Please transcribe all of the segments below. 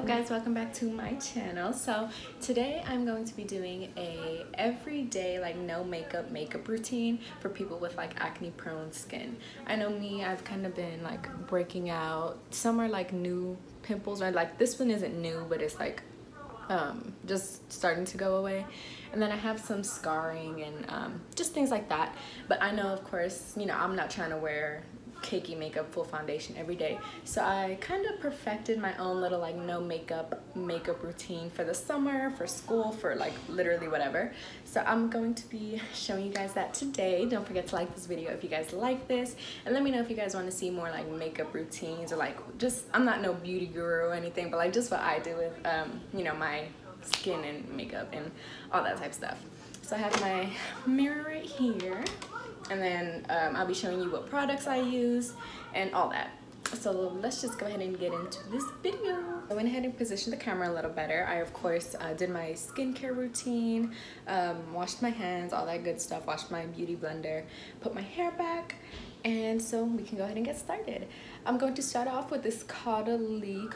up, guys? Welcome back to my channel. So today I'm going to be doing a everyday like no makeup routine for people with like acne prone skin. I know me, I've kind of been like breaking out. Some are like new pimples, or like this one isn't new, but it's like just starting to go away. And then I have some scarring and just things like that. But I know, of course, you know, I'm not trying to wear cakey makeup, full foundation every day. So I kind of perfected my own little like no makeup routine for the summer, for school, for like literally whatever. So I'm going to be showing you guys that today. Don't forget to like this video if you guys like this, and let me know if you guys want to see more like makeup routines, or like just, I'm not no beauty guru or anything, but like just what I do with you know, my skin and makeup and all that type of stuff. So I have my mirror right here, and then I'll be showing you what products I use and all that. So let's just go ahead and get into this video. I went ahead and positioned the camera a little better. I, of course, did my skincare routine, washed my hands, all that good stuff, washed my beauty blender, put my hair back, and so we can go ahead and get started. I'm going to start off with this Caudalie,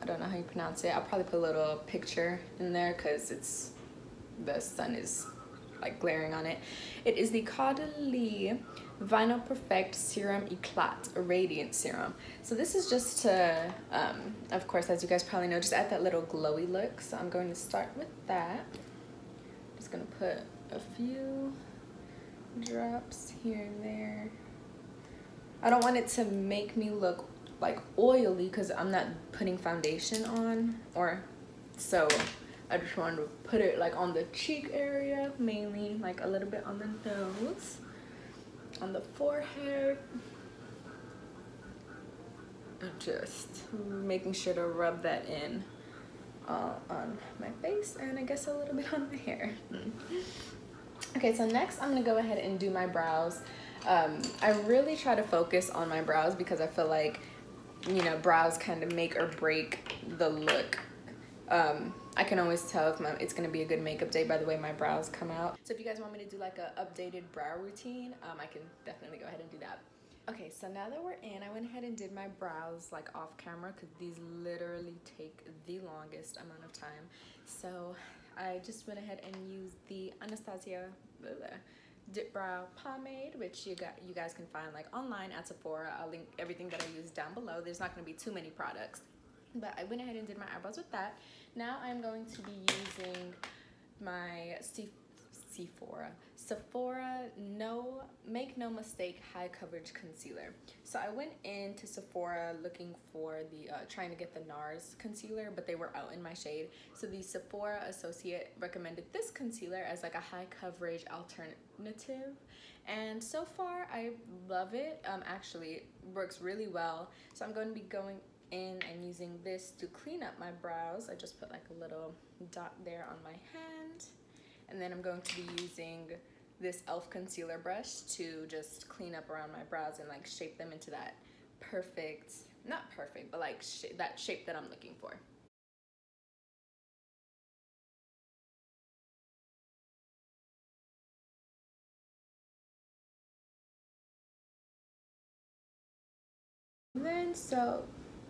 I don't know how you pronounce it. I'll probably put a little picture in there because it's, the sun is like glaring on it. It is the Caudalie Vinyl Perfect Serum Eclat Radiance Serum. So this is just to, of course, as you guys probably know, just add that little glowy look. So I'm going to start with that. Just gonna put a few drops here and there. I don't want it to make me look like oily because I'm not putting foundation on, or so I just wanted to put it like on the cheek area, mainly like a little bit on the nose, on the forehead, and just making sure to rub that in on my face, and I guess a little bit on my hair. Okay, so next I'm gonna go ahead and do my brows. I really try to focus on my brows because I feel like, you know, brows kind of make or break the look. I can always tell if it's gonna be a good makeup day by the way my brows come out. So if you guys want me to do like a updated brow routine, I can definitely go ahead and do that. Okay, so now that we're in, I went ahead and did my brows like off camera because these literally take the longest amount of time. So I just went ahead and used the Anastasia Dip Brow Pomade, which you guys can find like online at Sephora. I'll link everything that I use down below. There's not gonna be too many products, but I went ahead and did my eyebrows with that. Now I'm going to be using my Sephora Make No Mistake High Coverage Concealer. So I went into Sephora looking for the, trying to get the NARS concealer, but they were out in my shade. So the Sephora associate recommended this concealer as like a high coverage alternative. And so far I love it. Actually, it works really well. So I'm going to be going in and using this to clean up my brows. I just put like a little dot there on my hand, and then I'm going to be using this e.l.f. concealer brush to just clean up around my brows and like shape them into that perfect, not perfect, but like that shape that I'm looking for. And then so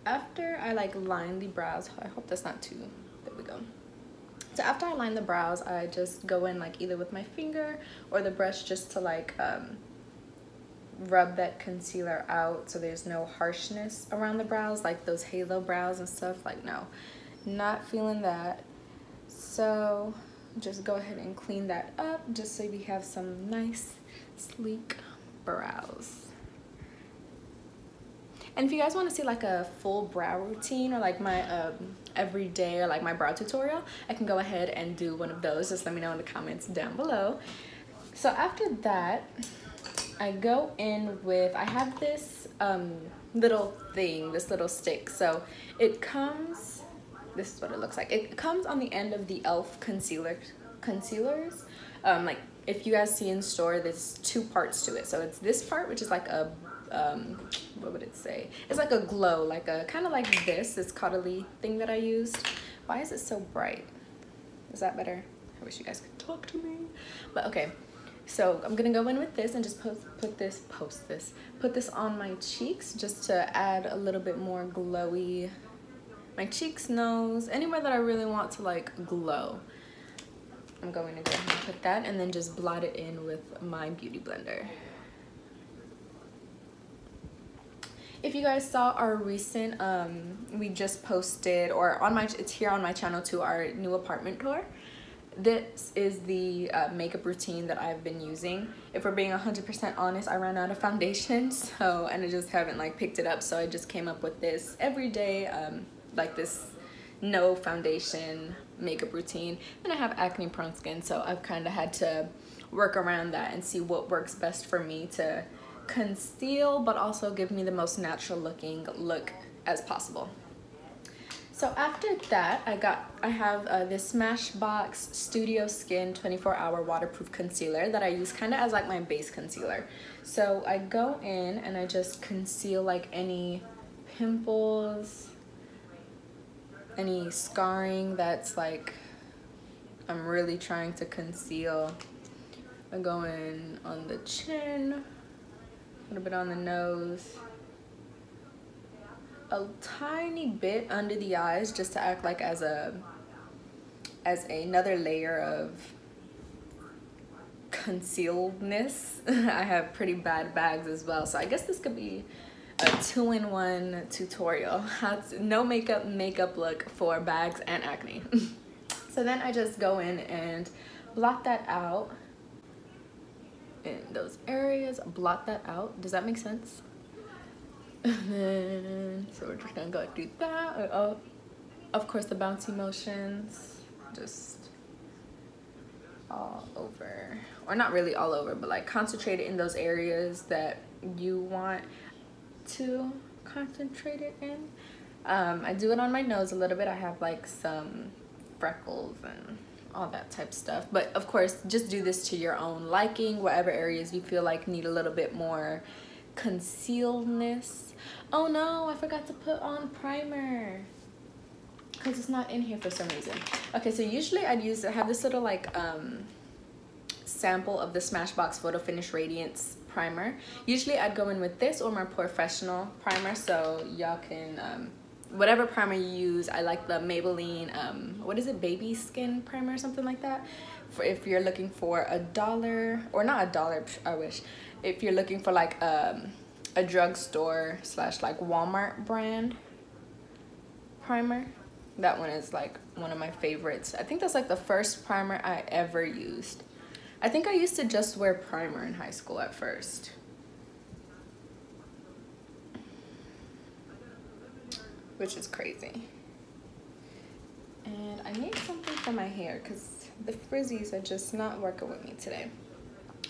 after I like line the brows, I hope that's not too, there we go. So after I line the brows, I just go in like either with my finger or the brush just to like rub that concealer out so there's no harshness around the brows, like those halo brows and stuff. Like, no, not feeling that. So just go ahead and clean that up just so we have some nice sleek brows. And if you guys want to see like a full brow routine, or like my everyday, or like my brow tutorial, I can go ahead and do one of those. Just let me know in the comments down below. So after that, I go in with, I have this little thing, this little stick. So it comes, this is what it looks like. It comes on the end of the e.l.f. concealers. Like if you guys see in store, there's two parts to it. So it's this part, which is like a what would it say? It's like a glow, like a kind of like this Caudalie thing that I used. Why is it so bright? Is that better? I wish you guys could talk to me. But okay, so I'm gonna go in with this and just put this on my cheeks just to add a little bit more glowy my cheeks, nose, anywhere that I really want to like glow. I'm going to go ahead and put that and then just blot it in with my beauty blender. If you guys saw our recent, we just posted, or on my, it's here on my channel too, our new apartment tour. This is the makeup routine that I've been using. If we're being 100% honest, I ran out of foundation, so, and I just haven't like picked it up, so I just came up with this everyday, like this no foundation makeup routine. And I have acne prone skin, so I've kind of had to work around that and see what works best for me to conceal but also give me the most natural looking look as possible. So after that, I have this Smashbox Studio Skin 24-hour waterproof concealer that I use kind of as like my base concealer. So I go in and I just conceal like any pimples, any scarring that's like I'm really trying to conceal. I go in on the chin, a little bit on the nose, a tiny bit under the eyes just to act like as another layer of concealedness. I have pretty bad bags as well, so I guess this could be a 2-in-1 tutorial. How to, no makeup look for bags and acne. So then I just go in and blot that out in those areas, blot that out. Does that make sense? And then, so we're just gonna go do that. Oh, of course, the bouncy motions, just all over, or not really all over, but like concentrate it in those areas that you want to concentrate it in. I do it on my nose a little bit. I have like some freckles and all that type of stuff, but of course, just do this to your own liking, whatever areas you feel like need a little bit more concealedness. Oh no, I forgot to put on primer because it's not in here for some reason. Okay, so usually I have this little like sample of the Smashbox Photo Finish Radiance primer. Usually I'd go in with this or my professional primer, so y'all can whatever primer you use. I like the Maybelline what is it, baby skin primer or something like that, for if you're looking for $1, or not $1, I wish, if you're looking for like a drugstore slash like Walmart brand primer. That one is like one of my favorites. I think that's like the first primer I ever used. I think I used to just wear primer in high school at first. Which is crazy. And I need something for my hair because the frizzies are just not working with me today.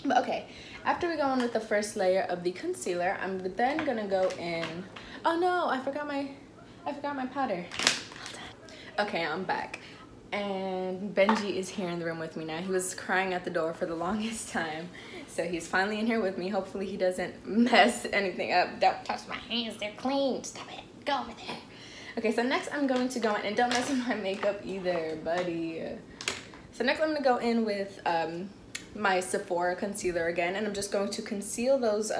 But okay, after we go in with the first layer of the concealer, I'm then gonna go in. Oh no, I forgot my powder. Okay, I'm back. And Benji is here in the room with me now. He was crying at the door for the longest time. So he's finally in here with me. Hopefully he doesn't mess anything up. Don't touch my hands, they're clean. Stop it, go over there. Okay, so next I'm going to go in, and don't mess with my makeup either, buddy. So next I'm gonna go in with my Sephora concealer again, and I'm just going to conceal those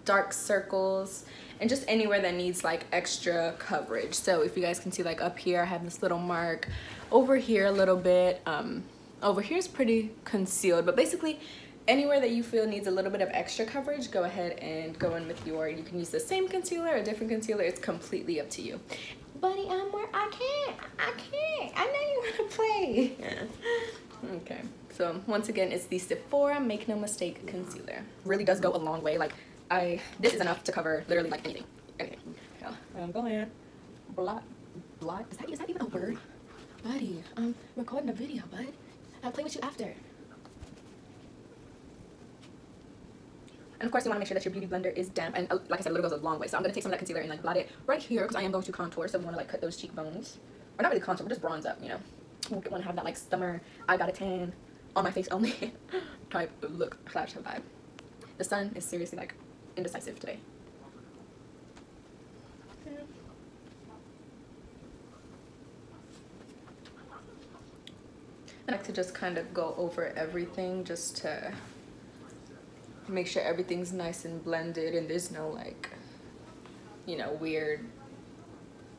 dark circles and just anywhere that needs like extra coverage. So if you guys can see, like up here I have this little mark, over here a little bit, over here is pretty concealed, but basically anywhere that you feel needs a little bit of extra coverage, go ahead and go in with you can use the same concealer or a different concealer. It's completely up to you. Buddy, I know you wanna play. Okay, so once again, it's the Sephora Make No Mistake concealer. Really does go a long way. Like this is enough to cover literally like anything. Yeah, I'm going blot. Is that even a word? Buddy, I'm recording a video, bud. I'll play with you after. And of course, you want to make sure that your beauty blender is damp. And like I said, a little goes a long way. So I'm going to take some of that concealer and like blot it right here because I am going to contour. So we want to like cut those cheekbones. Or not really contour, but just bronze up, you know. We want to have that like summer, I got a tan on my face only type look / vibe. The sun is seriously like indecisive today. I like to just kind of go over everything just to make sure everything's nice and blended and there's no like, you know, weird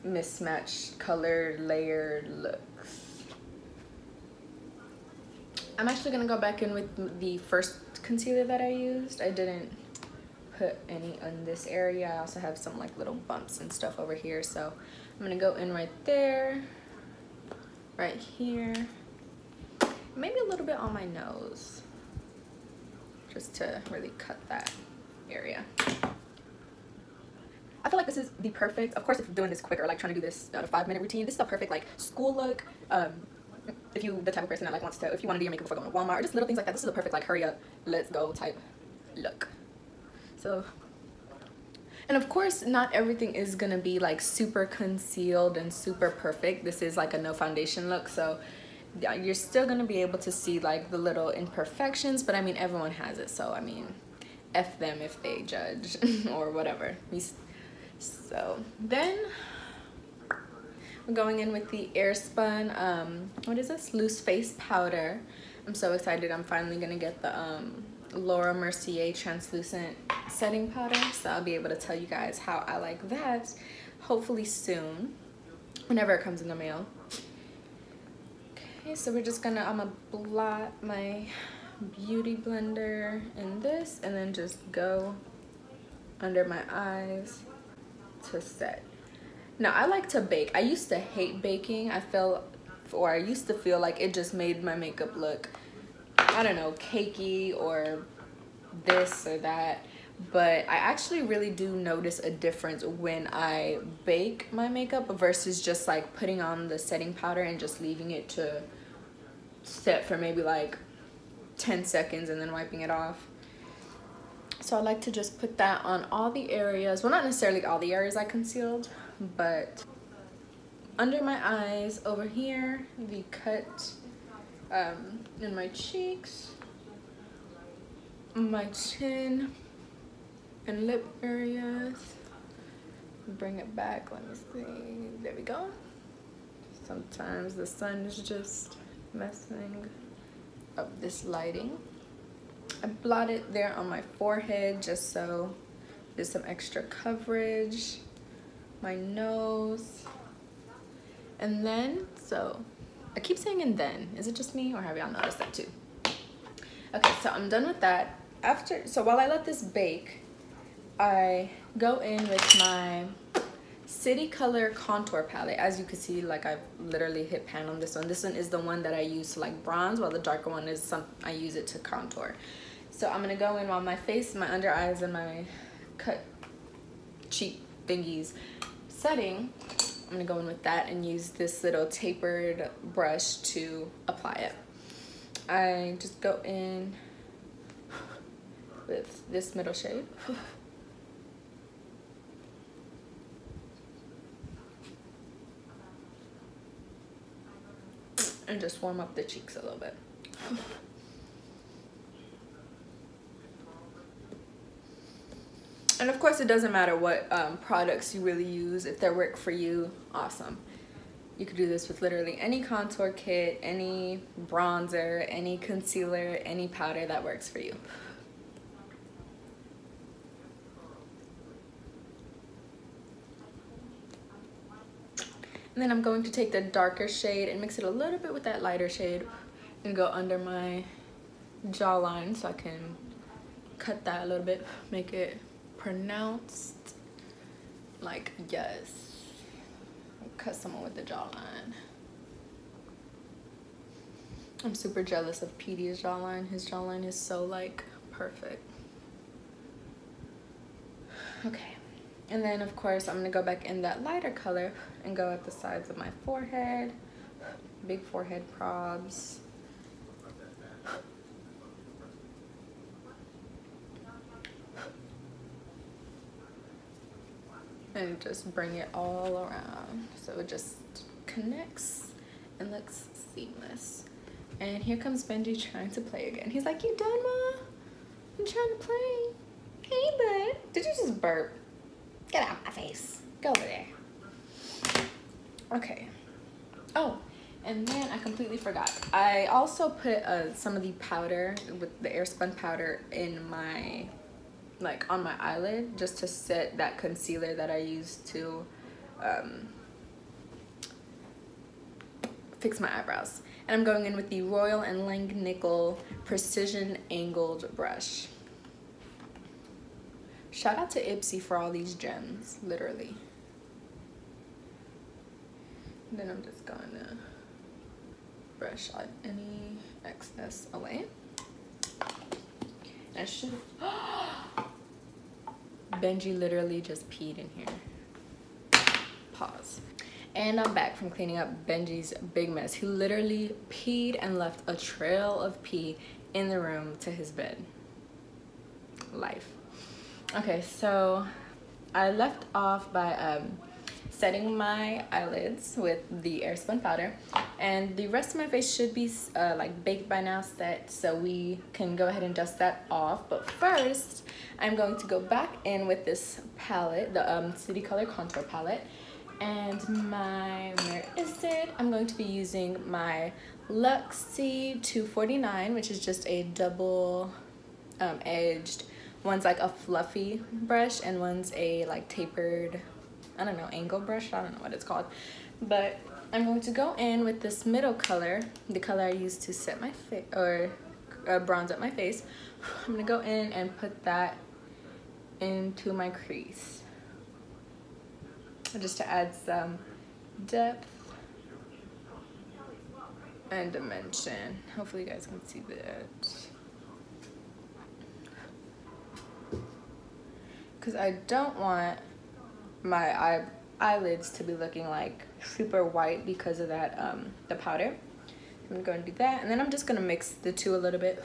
mismatched color layered looks. I'm actually gonna go back in with the first concealer that I used. I didn't put any on this area. I also have some like little bumps and stuff over here, so I'm gonna go in right there, right here, maybe a little bit on my nose, just to really cut that area. I feel like this is the perfect, of course if you're doing this quick or like trying to do this 5-minute routine, this is a perfect like school look. If you the type of person that like wants to, if you want to do your makeup before going to Walmart or just little things like that, this is a perfect like hurry up, let's go type look. So, and of course not everything is gonna be like super concealed and super perfect. This is like a no foundation look, so you're still gonna be able to see like the little imperfections, but I mean everyone has it, so I mean F them if they judge or whatever. So then we're going in with the Airspun, what is this? Loose face powder. I'm so excited. I'm finally gonna get the Laura Mercier translucent setting powder, so I'll be able to tell you guys how I like that hopefully soon, whenever it comes in the mail. Okay, so we're just gonna, I'm gonna blot my beauty blender in this and then just go under my eyes to set. Now I like to bake. I used to hate baking. I used to feel like it just made my makeup look, I don't know, cakey or this or that, but I actually really do notice a difference when I bake my makeup versus just like putting on the setting powder and just leaving it to set for maybe like 10 seconds and then wiping it off. So I like to just put that on all the areas, well not necessarily all the areas I concealed, but under my eyes, over here, the cut in my cheeks, my chin and lip areas. Bring it back, let me see, there we go. Sometimes the sun is just messing up this lighting. I blotted there on my forehead just so there's some extra coverage, my nose, and then, so I keep saying and then, is it just me or have y'all noticed that too? Okay, so I'm done with that. So while I let this bake, I go in with my City Color contour palette. As you can see, like I've literally hit pan on this one. This one is the one that I use to like bronze, while the darker one is I use it to contour. So I'm gonna go in while my face, my under eyes, and my cut cheek thingies setting. I'm gonna go in with that and use this little tapered brush to apply it. I just go in with this middle shade. And just warm up the cheeks a little bit. And of course it doesn't matter what products you really use. If they work for you, awesome. You could do this with literally any contour kit, any bronzer, any concealer, any powder that works for you. And then I'm going to take the darker shade and mix it a little bit with that lighter shade and go under my jawline so I can cut that a little bit, make it pronounced. Like, yes, cut someone with the jawline. I'm super jealous of PD's jawline. His jawline is so like perfect. Okay, and then of course I'm gonna go back in that lighter color and go at the sides of my forehead, big forehead probs. And just bring it all around so it just connects and looks seamless. And here comes Benji trying to play again. He's like, "You done, Ma? I'm trying to play." Hey, bud. Did you just burp? Get out of my face. Go over there. Okay. Oh, and then I completely forgot. I also put some of the powder with the Airspun powder in my, like on my eyelid, just to set that concealer that I used to fix my eyebrows. And I'm going in with the Royal and Langnickel Precision Angled Brush. Shout out to Ipsy for all these gems, literally. And then I'm just going to brush out any excess away. I should. Benji literally just peed in here. Pause. And I'm back from cleaning up Benji's big mess. He literally peed and left a trail of pee in the room to his bed. Life. Okay, so I left off by setting my eyelids with the Airspun powder, and the rest of my face should be like baked by now, set, so we can go ahead and dust that off. But first, I'm going to go back in with this palette, the City Color Contour Palette, and where is it? I'm going to be using my Luxie 249, which is just a double edged. One's like a fluffy brush and one's a like tapered, I don't know, angle brush. I don't know what it's called. But I'm going to go in with this middle color, the color I used to set my face or bronze up my face. I'm gonna go in and put that into my crease, just to add some depth and dimension. Hopefully you guys can see that. Because I don't want my eyelids to be looking like super white because of that the powder. I'm gonna go and do that, and then I'm just gonna mix the two a little bit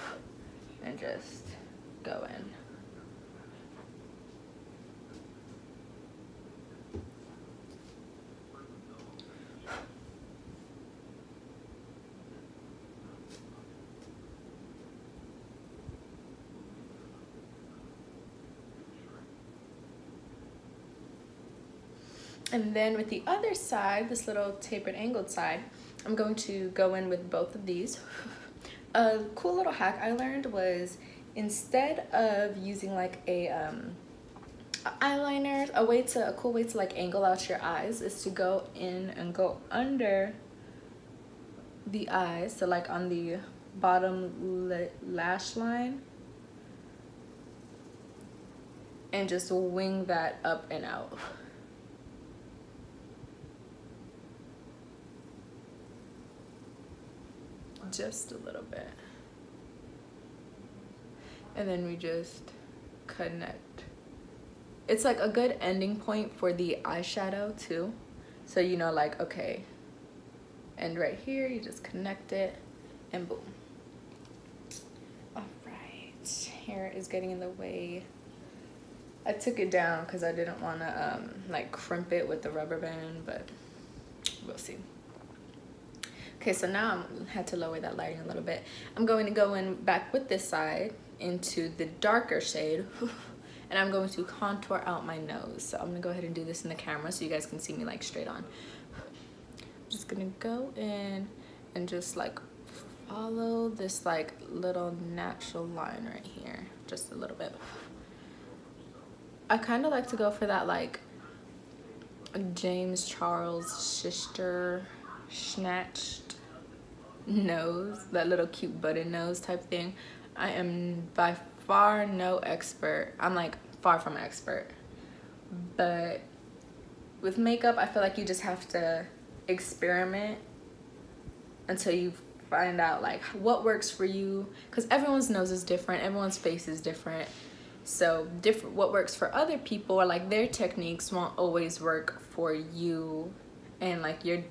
and just go in. And then with the other side, this little tapered angled side, I'm going to go in with both of these. A cool little hack I learned was, instead of using like a eyeliner, a cool way to like angle out your eyes is to go in and go under the eyes, so like on the bottom lash line, and just wing that up and out. Just a little bit, and then we just connect. It's like a good ending point for the eyeshadow too, so you know, like, okay, and right here you just connect it and boom. All right, hair is getting in the way. I took it down because I didn't want to like crimp it with the rubber band, but we'll see. Okay, so now I had to lower that lighting a little bit. I'm going to go in back with this side into the darker shade, and I'm going to contour out my nose. So I'm gonna go ahead and do this in the camera so you guys can see me like straight on. I'm just gonna go in and just like follow this like little natural line right here, just a little bit. I kind of like to go for that like James Charles Schuster snatched nose, that little cute button nose type thing. I am by far no expert. I'm like far from an expert, but with makeup I feel like you just have to experiment until you find out like what works for you, because everyone's nose is different, everyone's face is different. So what works for other people, or like their techniques, won't always work for you and like your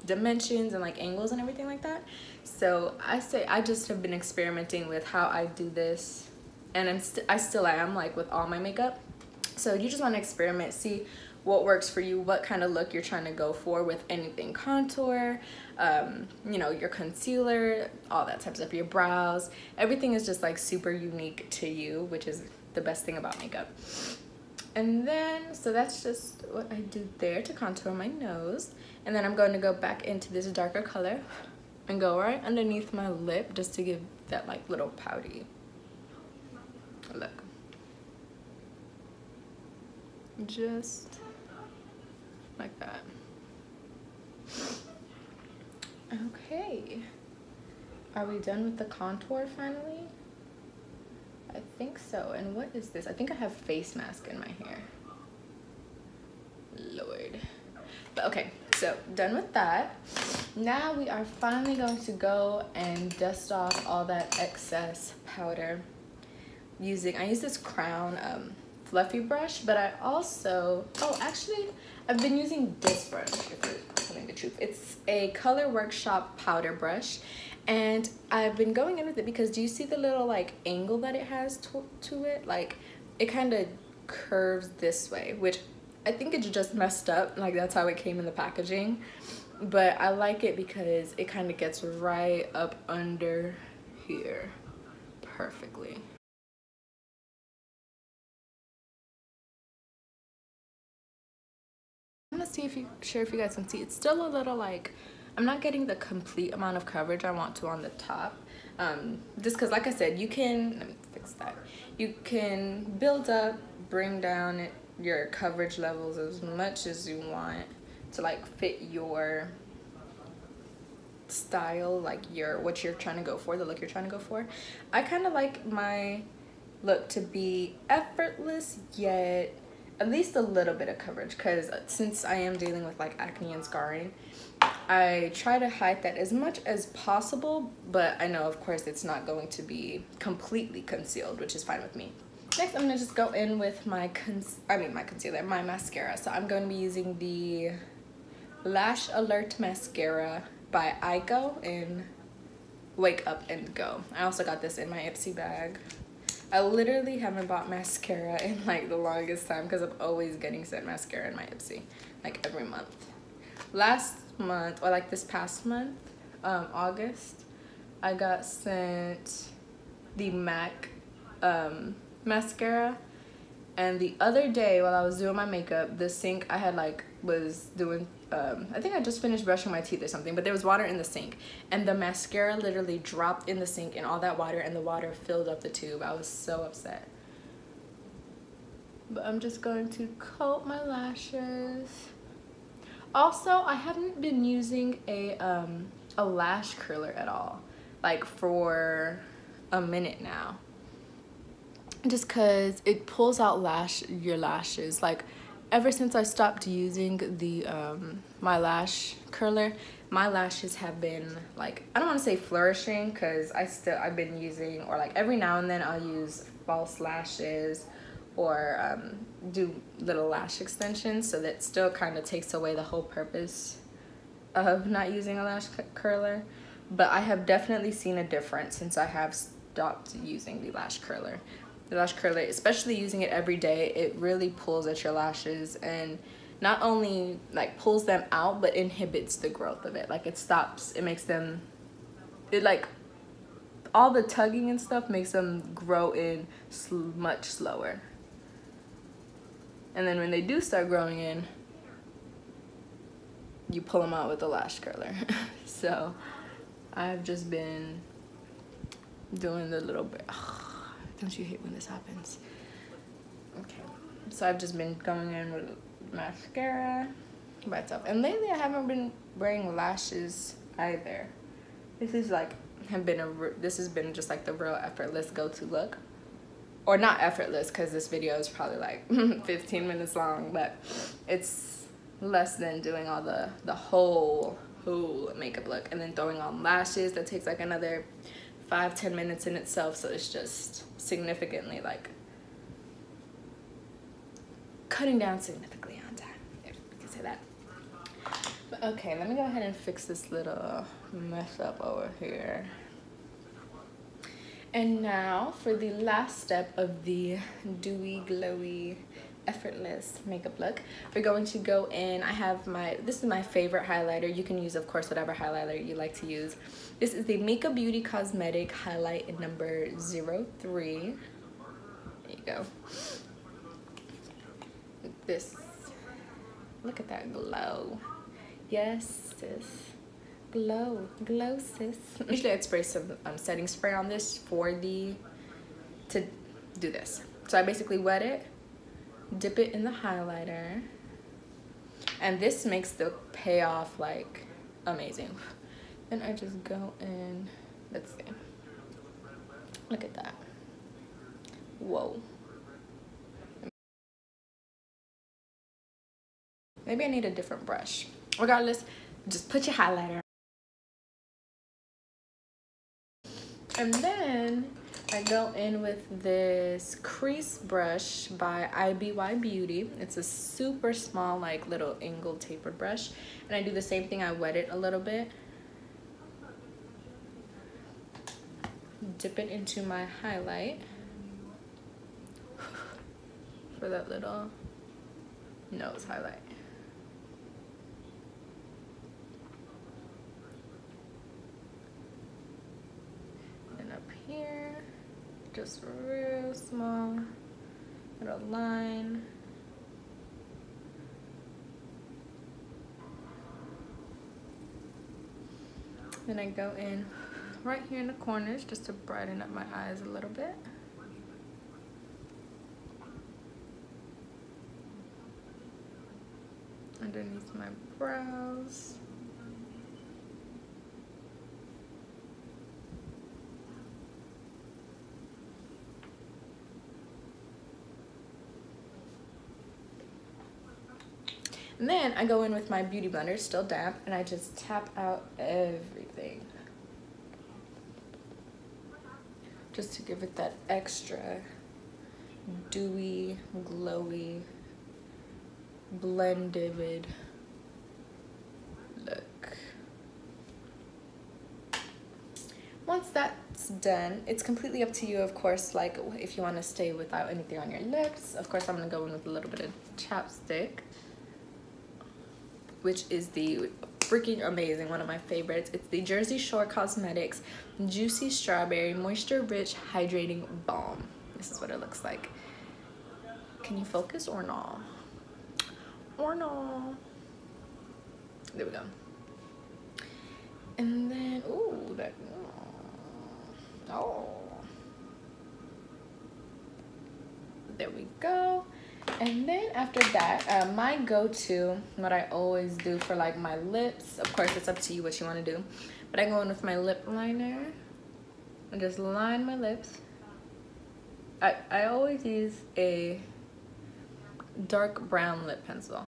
dimensions and like angles and everything like that. So I just have been experimenting with how I do this, and I still am like with all my makeup. So you just want to experiment, see what works for you, what kind of look you're trying to go for with anything, contour, you know, your concealer, all that type of stuff, your brows. Everything is just like super unique to you, which is the best thing about makeup. And then, so that's just what I do there to contour my nose. And then I'm going to go back into this darker color and go right underneath my lip just to give that like little pouty look. Just like that. Okay. Are we done with the contour finally? I think so. And what is this? I think I have face mask in my hair. Lord. But okay, so done with that. Now we are finally going to go and dust off all that excess powder I use this Crown fluffy brush, but I also, actually I've been using this brush, if we're telling the truth. It's a Color Workshop powder brush, and I've been going in with it because do you see the little like angle that it has to it? Like it kind of curves this way, which I think it's just messed up, like that's how it came in the packaging, but I like it because it kind of gets right up under here perfectly. I'm gonna see if you guys can see. It's still a little like, I'm not getting the complete amount of coverage I want to on the top, just because like I said, you can, let me fix that, you can build up, bring down your coverage levels as much as you want to like fit your style, like what you're trying to go for, the look you're trying to go for. I kind of like my look to be effortless yet at least a little bit of coverage, because since I am dealing with like acne and scarring, I try to hide that as much as possible, but I know of course it's not going to be completely concealed, which is fine with me. Next, I'm gonna just go in with my concealer, my mascara. So I'm going to be using the Lash Alert Mascara by EYEKO in Wake Up and Go. I also got this in my Ipsy bag. I literally haven't bought mascara in like the longest time because I'm always getting sent mascara in my Ipsy, like every month. Last month, or like this past month, August, I got sent the MAC mascara, and the other day while I was doing my makeup, the sink I had was doing, I think I just finished brushing my teeth or something, but there was water in the sink, and the mascara literally dropped in the sink in all that water, and the water filled up the tube. I was so upset. But I'm just going to coat my lashes. Also, I haven't been using a lash curler at all, like for a minute now, just because it pulls out your lashes. Like ever since I stopped using the my lash curler, my lashes have been like, I don't want to say flourishing, because I've been using, or like every now and then I'll use false lashes or do little lash extensions, so that still kind of takes away the whole purpose of not using a lash curler. But I have definitely seen a difference since I have stopped using the lash curler. The lash curler, especially using it every day, it really pulls at your lashes, and not only like pulls them out, but inhibits the growth of it. Like it makes them, like all the tugging and stuff makes them grow in much slower. And then when they do start growing in, you pull them out with the lash curler. So I've just been doing the little bit. Don't you hate when this happens? Okay, so I've just been going in with mascara by itself, and lately I haven't been wearing lashes either. This has been just like the real effortless go-to look, or not effortless, because this video is probably like 15 minutes long, but it's less than doing all the whole makeup look and then throwing on lashes. That takes like another 5-10 minutes in itself, so it's just significantly like cutting down significantly on time, if we can say that. But okay, let me go ahead and fix this little mess up over here. And now for the last step of the dewy, glowy, effortless makeup look, we're going to go in. This is my favorite highlighter. You can use, of course, whatever highlighter you like to use. This is the MICA Beauty Cosmetic Highlight in number 03. There you go. Look at that glow. Yes, sis. Glow, sis. Usually I'd spray some setting spray on this to do this. So I basically wet it, dip it in the highlighter, and this makes the payoff like amazing. And I just go in, let's see. Look at that. Whoa. Maybe I need a different brush. Regardless, just put your highlighter. And then I go in with this crease brush by IBY Beauty. It's a super small, like little angled tapered brush. And I do the same thing, I wet it a little bit. Dip it into my highlight for that little nose highlight. And up here, just real small little line. Then I go in right here in the corners just to brighten up my eyes a little bit. Underneath my brows. And then I go in with my beauty blender, still damp, and I just tap out everything. Just to give it that extra dewy, glowy, blended look. Once that's done, it's completely up to you, of course, like if you want to stay without anything on your lips. Of course, I'm going to go in with a little bit of chapstick, which is the freaking amazing, one of my favorites. It's the Jersey Shore Cosmetics Juicy Strawberry Moisture Rich Hydrating Balm. This is what it looks like. Can you focus or no? Or no? There we go. And then, ooh, that, oh. There we go. And then after that, my go-to, what I always do for like my lips, of course it's up to you what you want to do, but I go in with my lip liner and just line my lips. I always use a dark brown lip pencil.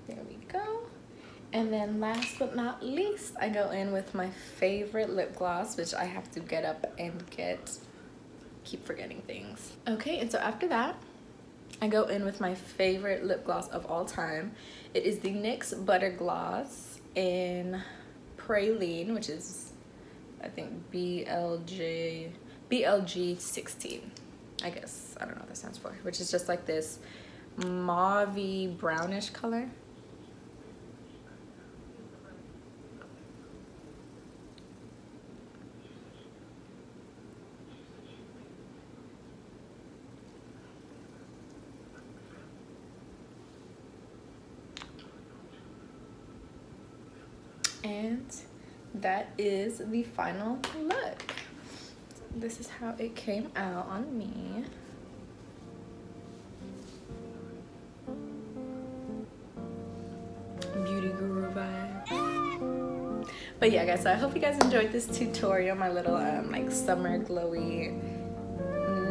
There we go. And then last but not least, I go in with my favorite lip gloss, which I have to get up and get. Keep forgetting things. Okay, and so after that, I go in with my favorite lip gloss of all time. It is the NYX Butter Gloss in Praline, which is, I think, BLG 16. I guess, I don't know what that stands for, which is just like this mauve-y brownish color. And that is the final look. This is how it came out on me. Beauty guru vibe. But yeah, guys, so I hope you guys enjoyed this tutorial, my little like summer glowy,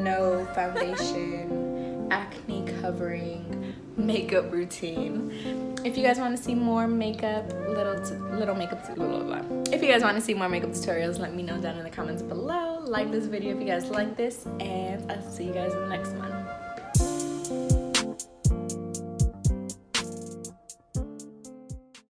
no foundation, acne covering makeup routine. If you guys want to see more makeup, little makeup, blah, blah, blah. If you guys want to see more makeup tutorials, let me know down in the comments below. Like this video if you guys like this, and I'll see you guys in the next one.